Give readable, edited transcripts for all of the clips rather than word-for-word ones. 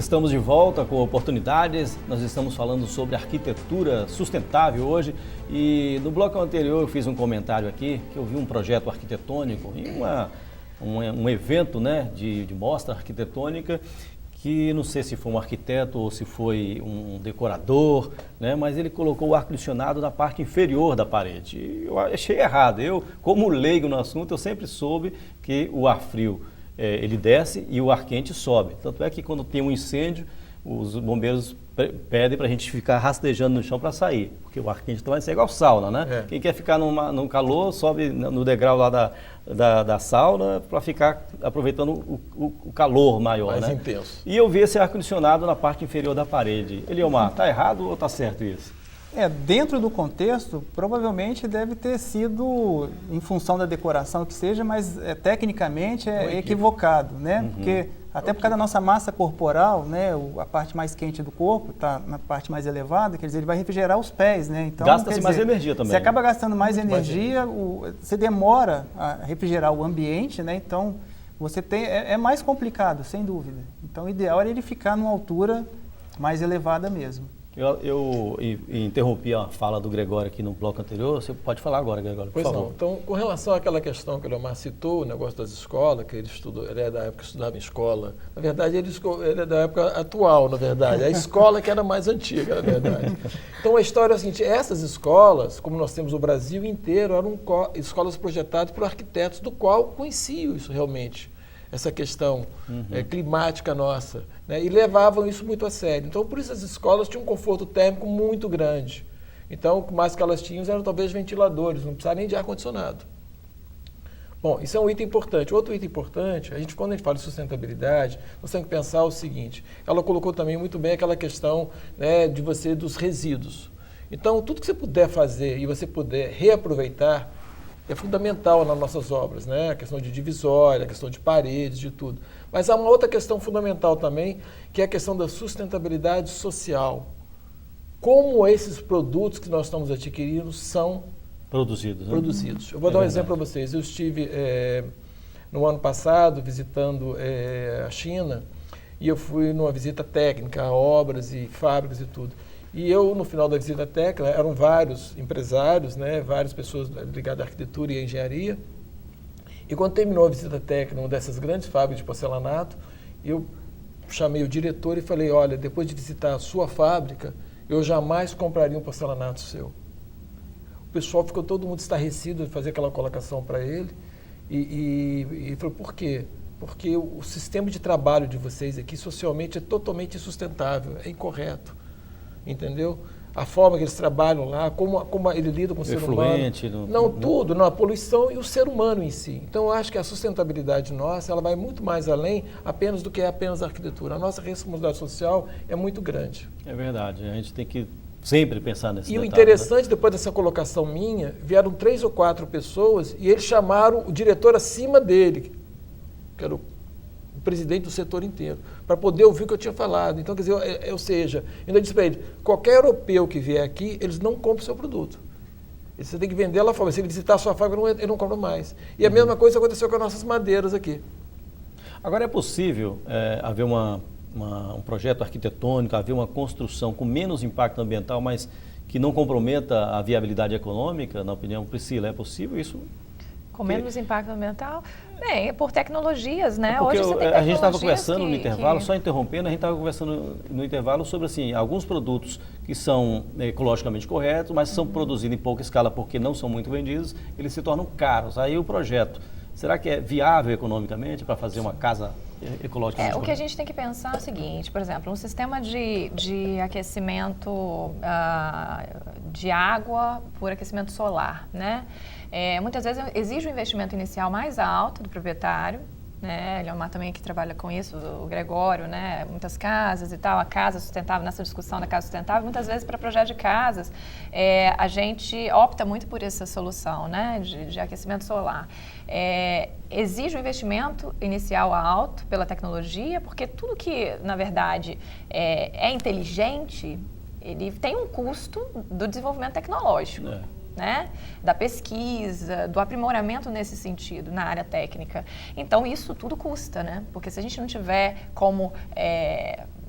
Estamos de volta com oportunidades. Nós estamos falando sobre arquitetura sustentável hoje e no bloco anterior eu fiz um comentário aqui que eu vi um projeto arquitetônico em um evento, né, de mostra arquitetônica que não sei se foi um arquiteto ou se foi um decorador, né, mas ele colocou o ar-condicionado na parte inferior da parede. E eu achei errado. Eu, como leigo no assunto, eu sempre soube que o ar frio ele desce e o ar quente sobe. Tanto é que quando tem um incêndio, os bombeiros pedem para a gente ficar rastejando no chão para sair, porque o ar quente vai ser igual sauna, né? Quem quer ficar no calor sobe no degrau lá da sauna para ficar aproveitando o calor maior, mais né? intenso. E eu vi esse ar-condicionado na parte inferior da parede. Eliomar, está errado ou está certo isso? Dentro do contexto, provavelmente deve ter sido em função da decoração que seja, mas tecnicamente é equivocado, né? Uhum. Porque até por causa da nossa massa corporal, né? A parte mais quente do corpo está na parte mais elevada, quer dizer, ele vai refrigerar os pés, né? Então, gasta-se mais energia também. Você acaba gastando mais energia, você demora a refrigerar o ambiente, né? Então, você tem, é mais complicado, sem dúvida. Então, o ideal é ele ficar numa altura mais elevada mesmo. Eu interrompi a fala do Gregório aqui no bloco anterior. Você pode falar agora, Gregório, por favor. Não. Então, com relação àquela questão que o Eliomar citou, o negócio das escolas, que ele é da época que estudava em escola. Na verdade, ele é da época atual, na verdade. A escola que era mais antiga, na verdade. Então, a história é a seguinte, essas escolas, como nós temos o Brasil inteiro, eram escolas projetadas por arquitetos, do qual conheciam isso realmente, essa questão climática nossa, né? E levavam isso muito a sério. Então, por isso as escolas tinham um conforto térmico muito grande. Então, o mais que elas tinham eram talvez ventiladores, não precisava nem de ar-condicionado. Bom, isso é um item importante. Outro item importante, quando a gente fala de sustentabilidade, nós temos que pensar o seguinte, ela colocou também muito bem aquela questão, né, dos resíduos. Então, tudo que você puder fazer e você puder reaproveitar, é fundamental nas nossas obras, né? A questão de divisória, a questão de paredes, de tudo. Mas há uma outra questão fundamental também, que é a questão da sustentabilidade social. Como esses produtos que nós estamos adquirindo são produzidos. Eu vou dar um exemplo para vocês. Eu estive no ano passado visitando a China e eu fui numa visita técnica a obras e fábricas e tudo. E eu, no final da visita técnica, eram vários empresários, né, várias pessoas ligadas à arquitetura e à engenharia. E quando terminou a visita técnica, uma dessas grandes fábricas de porcelanato, eu chamei o diretor e falei, olha, depois de visitar a sua fábrica, eu jamais compraria um porcelanato seu. O pessoal ficou todo mundo estarrecido de fazer aquela colocação para ele. E falou, por quê? Porque o sistema de trabalho de vocês aqui, socialmente, é totalmente insustentável, é incorreto. Entendeu? A forma que eles trabalham lá, como ele lida com o ser humano. A poluição e o ser humano em si. Então, eu acho que a sustentabilidade nossa, ela vai muito mais além apenas do que apenas a arquitetura. A nossa responsabilidade social é muito grande. É verdade, a gente tem que sempre pensar nesse detalhe. E o interessante, depois dessa colocação minha, vieram 3 ou 4 pessoas e eles chamaram o diretor acima dele, que era o presidente do setor inteiro, para poder ouvir o que eu tinha falado. Então, quer dizer, ou seja, eu ainda disse para ele, qualquer europeu que vier aqui, eles não compram o seu produto. Você tem que vender lá fora. Se ele visitar a sua fábrica, ele não compra mais. E a mesma coisa aconteceu com as nossas madeiras aqui. Agora, é possível haver um projeto arquitetônico, haver uma construção com menos impacto ambiental, mas que não comprometa a viabilidade econômica, na opinião Priscila? É possível isso? Com menos impacto ambiental? Bem, por tecnologias, né? Porque hoje você tem a gente estava conversando no intervalo, que... só interrompendo, a gente estava conversando no intervalo sobre assim, alguns produtos que são ecologicamente corretos, mas são produzidos em pouca escala porque não são muito vendidos, eles se tornam caros. Aí o projeto, será que é viável economicamente para fazer uma casa ecologicamente correta? O que a gente tem que pensar é o seguinte, por exemplo, um sistema de aquecimento de água por aquecimento solar, né? Muitas vezes exige um investimento inicial mais alto do proprietário, né? Eliomar também que trabalha com isso, o Gregório, né? Muitas casas e tal, a casa sustentável, nessa discussão da casa sustentável, muitas vezes para projeto de casas, a gente opta muito por essa solução, né? De aquecimento solar. Exige um investimento inicial alto pela tecnologia, porque tudo que, na verdade, é inteligente, ele tem um custo do desenvolvimento tecnológico. Né? Da pesquisa, do aprimoramento nesse sentido, na área técnica. Então, isso tudo custa, né? Porque se a gente não tiver como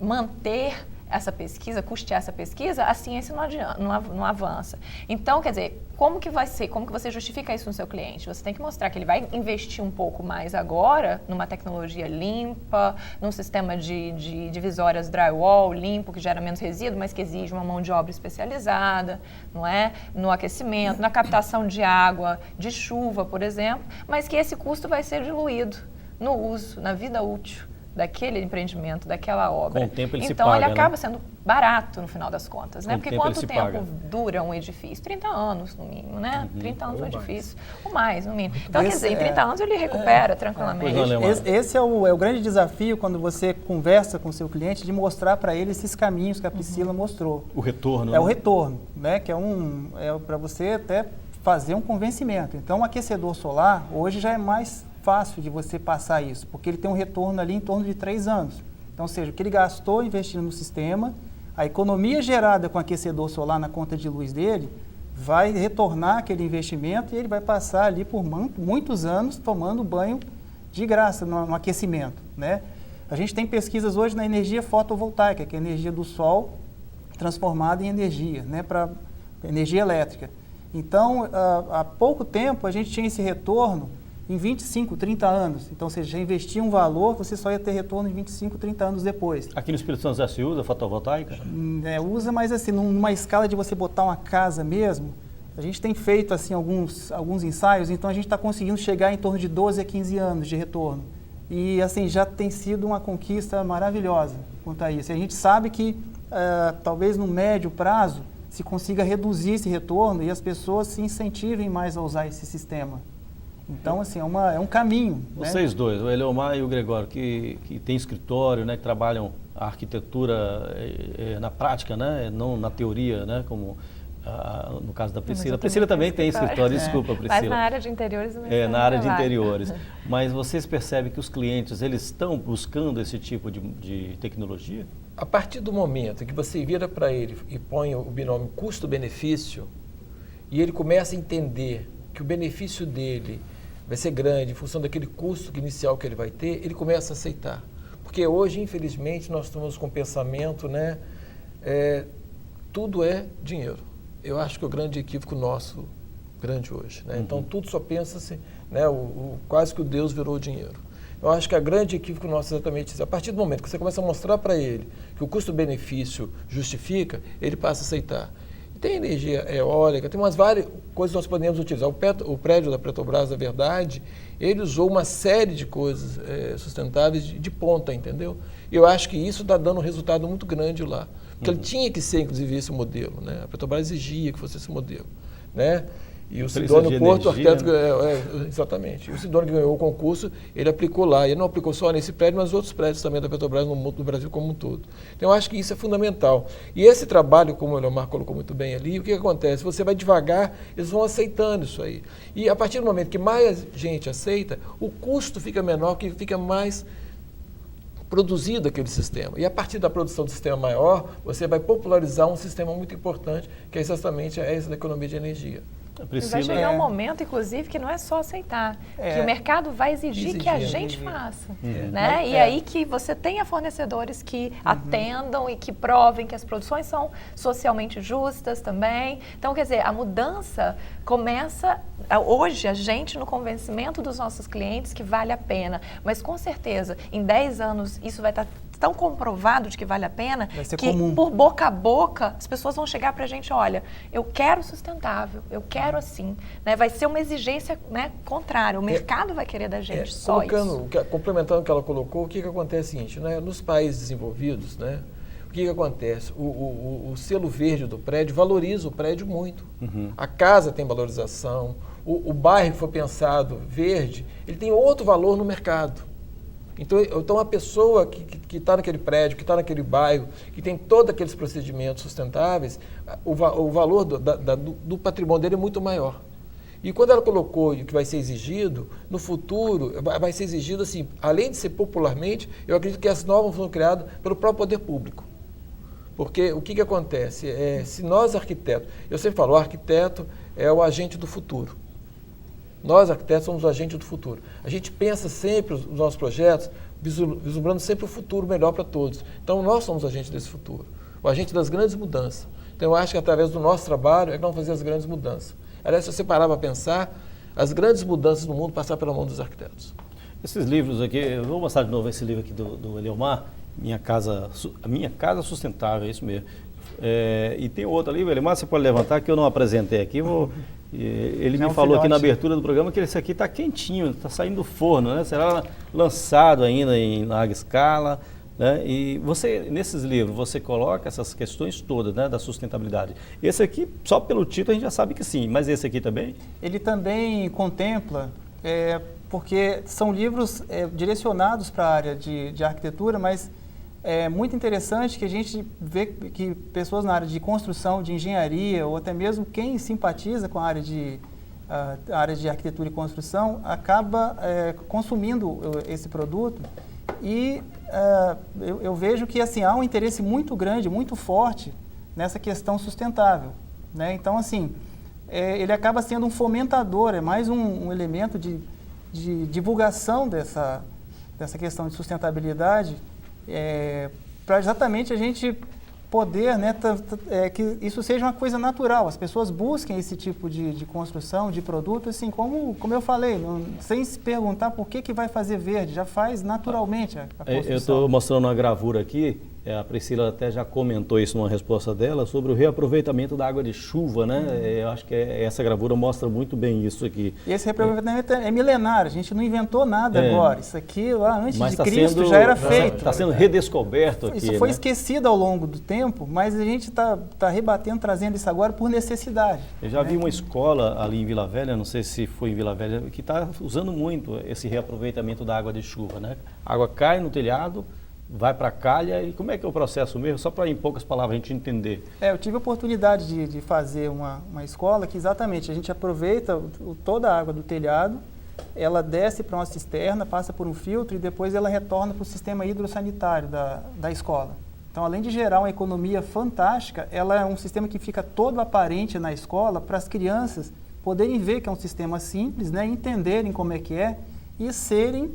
manter essa pesquisa, custear essa pesquisa, a ciência não avança. Então, quer dizer, como que você justifica isso no seu cliente? Você tem que mostrar que ele vai investir um pouco mais agora numa tecnologia limpa, num sistema de divisórias drywall limpo, que gera menos resíduo, mas que exige uma mão de obra especializada, não é? No aquecimento, na captação de água, de chuva, por exemplo, mas que esse custo vai ser diluído no uso, na vida útil daquele empreendimento, daquela obra. Com o tempo ele então se paga, ele acaba sendo barato no final das contas, né? Com o Porque tempo quanto ele se tempo paga. dura um edifício? 30 anos, no mínimo, né? 30 anos Ou um mais. edifício. Ou mais, no mínimo. Então, quer Esse dizer, em 30 anos ele recupera tranquilamente. Pois não, Leomar. Esse é o grande desafio quando você conversa com o seu cliente, de mostrar para ele esses caminhos que a Priscila mostrou. O retorno. É o né? retorno, né? Que é para você até fazer um convencimento. Então, o aquecedor solar hoje já é mais fácil de você passar isso, porque ele tem um retorno ali em torno de 3 anos. Então, ou seja, o que ele gastou investindo no sistema, a economia gerada com o aquecedor solar na conta de luz dele, vai retornar aquele investimento e ele vai passar ali por muitos anos tomando banho de graça no aquecimento, né? A gente tem pesquisas hoje na energia fotovoltaica, que é a energia do sol transformada em energia, né, para energia elétrica. Então, há pouco tempo, a gente tinha esse retorno em 25, 30 anos. Então, você já investia um valor, você só ia ter retorno em 25, 30 anos depois. Aqui no Espírito Santo já se usa fotovoltaica? Usa, mas assim, numa escala de você botar uma casa mesmo, a gente tem feito assim alguns ensaios, então a gente está conseguindo chegar em torno de 12 a 15 anos de retorno. E assim, já tem sido uma conquista maravilhosa quanto a isso. E a gente sabe que talvez no médio prazo se consiga reduzir esse retorno e as pessoas se incentivem mais a usar esse sistema. Então, assim, é um caminho. Vocês dois, o Eleomar e o Gregório, que tem escritório, né, que trabalham a arquitetura na prática, né, não na teoria, né, como no caso da Priscila. A Priscila também tem escritório, desculpa, Priscila. Mas na área de interiores não na área de interiores. Mas vocês percebem que os clientes, eles estão buscando esse tipo de tecnologia? A partir do momento que você vira para ele e põe o binômio custo-benefício, e ele começa a entender que o benefício dele vai ser grande em função daquele custo inicial que ele vai ter, ele começa a aceitar. Porque hoje, infelizmente, nós estamos com o pensamento, né, tudo é dinheiro. Eu acho que é o grande equívoco nosso, grande hoje. Né? Então, tudo só pensa-se, né, quase que o Deus virou o dinheiro. Eu acho que a grande equívoco nosso é exatamente isso. A partir do momento que você começa a mostrar para ele que o custo-benefício justifica, ele passa a aceitar. Tem energia eólica, tem umas várias coisas que nós podemos utilizar. O prédio da Petrobras, na verdade, ele usou uma série de coisas sustentáveis de ponta, entendeu? E eu acho que isso está dando um resultado muito grande lá. Porque ele tinha que ser, inclusive, esse modelo, né? A Petrobras exigia que fosse esse modelo, né? E o Sidônio Porto, o arquiteto, exatamente. E o Sidônio que ganhou o concurso, ele aplicou lá. Ele não aplicou só nesse prédio, mas outros prédios também da Petrobras no Brasil como um todo. Então, eu acho que isso é fundamental. E esse trabalho, como o Eleomar colocou muito bem ali, o que acontece? Você vai devagar, eles vão aceitando isso aí. E a partir do momento que mais gente aceita, o custo fica menor, que fica mais produzido aquele sistema. E a partir da produção do sistema maior, você vai popularizar um sistema muito importante, que é exatamente essa da economia de energia. Vai chegar um momento, inclusive, que não é só aceitar, que o mercado vai exigir que a gente faça. Né? E aí que você tenha fornecedores que atendam e que provem que as produções são socialmente justas também. Então, quer dizer, a mudança começa hoje, a gente no convencimento dos nossos clientes que vale a pena. Mas, com certeza, em 10 anos, isso vai estar tão comprovado de que vale a pena, que comum. Por boca a boca, as pessoas vão chegar para a gente, olha, eu quero sustentável, eu quero assim. Né? Vai ser uma exigência, né, contrária, o mercado vai querer da gente só isso. Complementando o que ela colocou, o que acontece é o seguinte, né? Nos países desenvolvidos, né, o que acontece? O selo verde do prédio valoriza o prédio muito. A casa tem valorização, o bairro que foi pensado verde, ele tem outro valor no mercado. Então a pessoa que está naquele prédio, que está naquele bairro, que tem todos aqueles procedimentos sustentáveis, o valor do patrimônio dele é muito maior. E quando ela colocou o que vai ser exigido, no futuro vai ser exigido, assim, além de ser popularmente, eu acredito que as normas foram criadas pelo próprio poder público. Porque o que acontece? Se nós arquitetos, eu sempre falo, o arquiteto é o agente do futuro. Nós, arquitetos, somos o agente do futuro. A gente pensa sempre os nossos projetos vislumbrando sempre o futuro melhor para todos. Então, nós somos o agente desse futuro, o agente das grandes mudanças. Então, eu acho que através do nosso trabalho é que nós vamos fazer as grandes mudanças. Aliás, se você parar para pensar, as grandes mudanças no mundo passaram pela mão dos arquitetos. Esses livros aqui, eu vou mostrar de novo esse livro aqui do Eliomar, A Minha Casa Sustentável, é isso mesmo. E tem outro ali, Eliomar, você pode levantar, que eu não apresentei aqui. Ele me falou aqui na abertura do programa que esse aqui está quentinho, está saindo do forno, né? Será lançado ainda em larga escala. Né? E você, nesses livros, você coloca essas questões todas, né, da sustentabilidade. Esse aqui, só pelo título, a gente já sabe que sim, mas esse aqui também? Ele também contempla, porque são livros direcionados para a área de arquitetura, mas é muito interessante que a gente vê que pessoas na área de construção, de engenharia, ou até mesmo quem simpatiza com a área de arquitetura e construção, acaba consumindo esse produto. E eu vejo que assim, há um interesse muito grande, muito forte nessa questão sustentável. Né? Então, assim, ele acaba sendo um fomentador, é mais um elemento de divulgação dessa questão de sustentabilidade, para exatamente a gente poder, né, que isso seja uma coisa natural, as pessoas busquem esse tipo de construção, de produto, assim, como eu falei, sem se perguntar por que vai fazer verde, já faz naturalmente a construção. Eu estou mostrando uma gravura aqui, a Priscila até já comentou isso numa resposta dela, sobre o reaproveitamento da água de chuva, né? Eu acho que essa gravura mostra muito bem isso aqui. E esse reaproveitamento é milenar, a gente não inventou nada agora, isso aqui lá antes de Cristo sendo, já era feito. Está sendo redescoberto aqui. Isso foi esquecido ao longo do tempo, mas a gente está rebatendo, trazendo isso agora por necessidade. Eu já vi uma escola ali em Vila Velha, não sei se foi em Vila Velha, que está usando muito esse reaproveitamento da água de chuva, né? A água cai no telhado, vai para a calha, e como é que é o processo mesmo? Só para, em poucas palavras, a gente entender. Eu tive a oportunidade de fazer uma escola que exatamente a gente aproveita toda a água do telhado, ela desce para uma cisterna, passa por um filtro e depois ela retorna para o sistema hidrossanitário da escola. Então, além de gerar uma economia fantástica, ela é um sistema que fica todo aparente na escola para as crianças poderem ver que é um sistema simples, né, entenderem como é que é e serem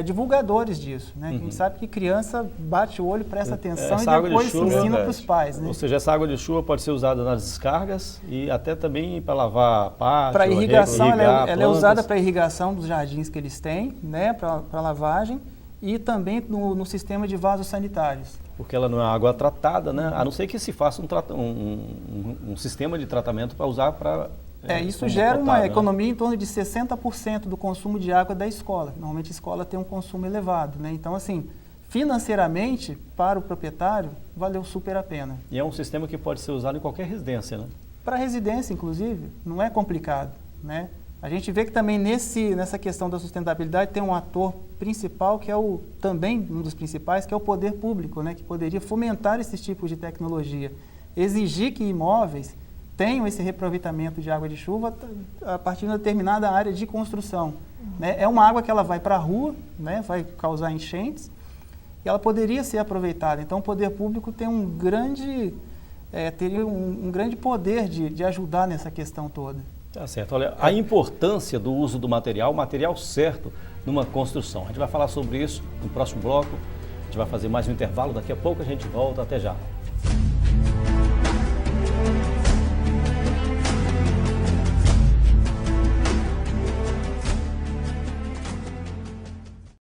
divulgadores disso, né? A gente sabe que criança bate o olho, presta atenção e depois se ensina para os pais, né? Ou seja, essa água de chuva pode ser usada nas descargas e até também para lavar pátio, para irrigação, ela é usada plantas. para irrigação dos jardins que eles têm, né? Para lavagem e também no sistema de vasos sanitários. Porque ela não é água tratada, né? A não ser que se faça um sistema de tratamento para usar para... isso gera uma economia em torno de 60% do consumo de água da escola. Normalmente a escola tem um consumo elevado, né? Então, assim, financeiramente, para o proprietário, valeu super a pena. E é um sistema que pode ser usado em qualquer residência, né? Para residência, inclusive, não é complicado, né? A gente vê que também nessa questão da sustentabilidade tem um ator principal, que é também um dos principais, que é o poder público, né? Que poderia fomentar esses tipos de tecnologia. Exigir que imóveis tenham esse reaproveitamento de água de chuva a partir de uma determinada área de construção. Né? É uma água que ela vai para a rua, né? Vai causar enchentes, e ela poderia ser aproveitada. Então, o poder público tem teria um grande poder de ajudar nessa questão toda. Tá certo. Olha, a importância do uso do material, o material certo numa construção. A gente vai falar sobre isso no próximo bloco. A gente vai fazer mais um intervalo, daqui a pouco a gente volta. Até já.